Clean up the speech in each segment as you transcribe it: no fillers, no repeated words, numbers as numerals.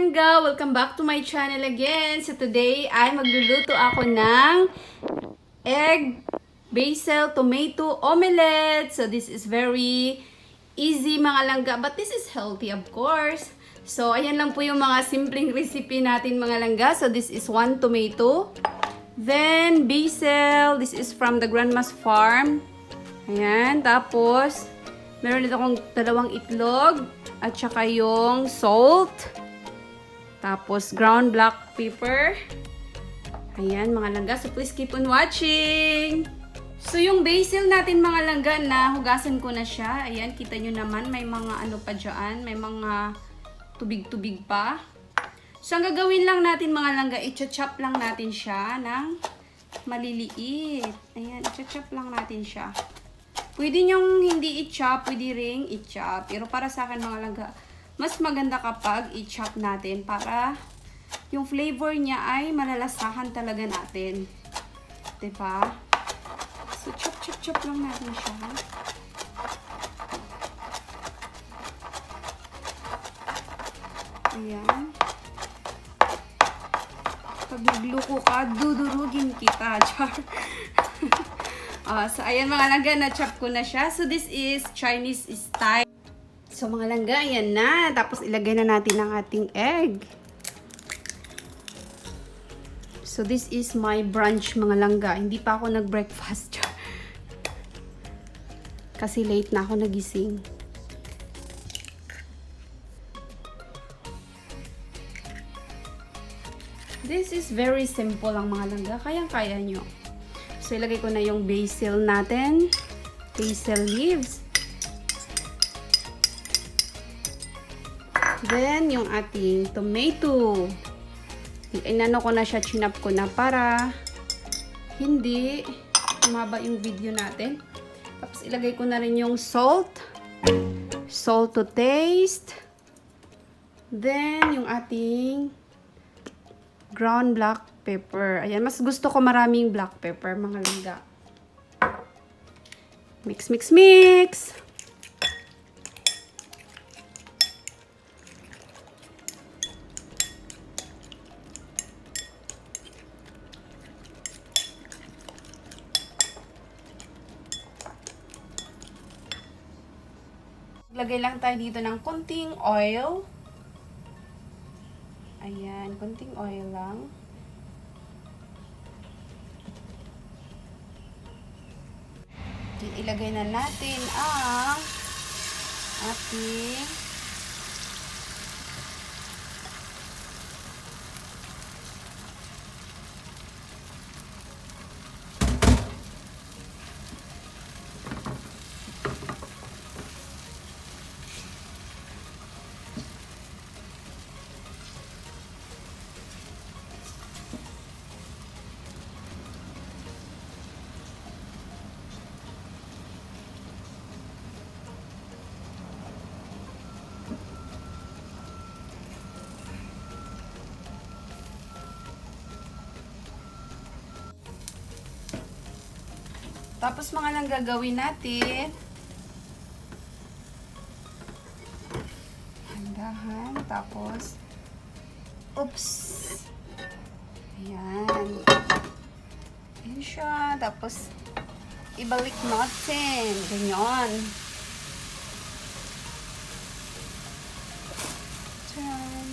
langga! Welcome back to my channel again. So today ay magluluto ako ng egg, basil, tomato, omelette. So this is very easy mga langga, but this is healthy of course. So ayan lang po yung mga simpleng recipe natin mga langga. So this is 1 tomato. Then basil, this is from the grandma's farm. Ayan, tapos meron dito akong 2 itlog. At saka yung salt. Tapos ground black pepper. Ayan mga langga. So please keep on watching. So yung basil natin mga langga na hugasan ko na siya. Ayan, kita nyo naman may mga ano pa dyan. May mga tubig-tubig pa. So ang gagawin lang natin mga langga, i-chop lang natin siya ng maliliit. Ayan, i-chop lang natin siya. Pwede nyong hindi i-chop, pwede ring i-chop. Pero para sa akin mga langga, mas maganda kapag i-chop natin para yung flavor niya ay malalasahan talaga natin. Diba? So, chop lang natin siya. Ayan. Pag nagluko ka, dudurugin kita. Char. So, ayan mga langga, na-chop ko na siya. So, this is Chinese style. So, mga langga, ayan na. Tapos, ilagay na natin ang ating egg. So, this is my brunch mga langga. Hindi pa ako nag-breakfast. Kasi late na ako nagising. This is very simple lang mga langga. Kayang-kaya nyo. So, ilagay ko na yung basil natin. Basil leaves. Then, yung ating tomato. Inano ko na siya, chinap ko na para hindi umaba yung video natin. Tapos, ilagay ko na rin yung salt. Salt to taste. Then, yung ating ground black pepper. Ayan, mas gusto ko maraming black pepper, mga langga. Mix, mix, mix! Lagay lang tayo dito ng konting oil. Ayan, konting oil lang. Ilagay na natin ang ating tapos mga lang gagawin natin. Handahan. Tapos, oops. Ayan. Ayan siya. Tapos, ibalik natin. Ganyan. Tiyan.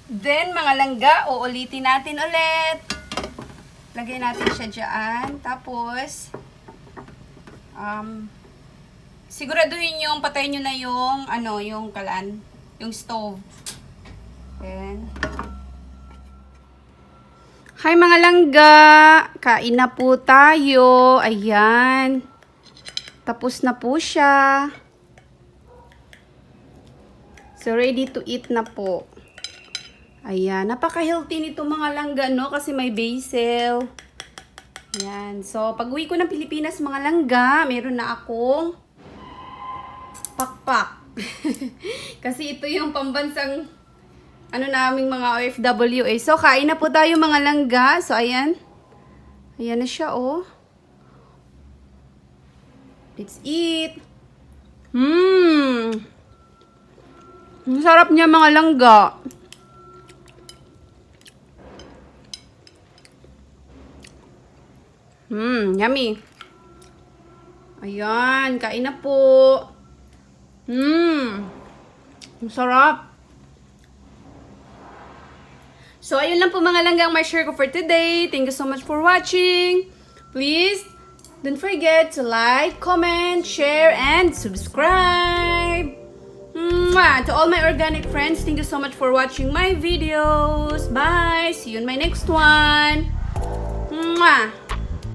Then, mga langga, uulitin natin ulit. Lagay natin siya dyan. Tapos, siguraduhin yung patay nyo na yung, yung kalan, yung stove. Then, hi mga langga! Kain na po tayo. Ayan. Tapos na po siya. So, ready to eat na po. Ayan, napaka-healthy nito mga langga, no? Kasi may basil. Ayan. So, pag-uwi ko ng Pilipinas mga langga, meron na akong pakpak. Kasi ito yung pambansang naming mga OFW eh. So, kain na po tayo mga langga. So, ayan. Ayan na siya, oh. Let's eat. Ang sarap niya mga langga. Yummy. Ayan, kain na po. Ang sarap. So, ayun lang po mga langgang my share ko for today. Thank you so much for watching. Please, don't forget to like, comment, share, and subscribe. To all my organic friends, thank you so much for watching my videos. Bye! See you in my next one.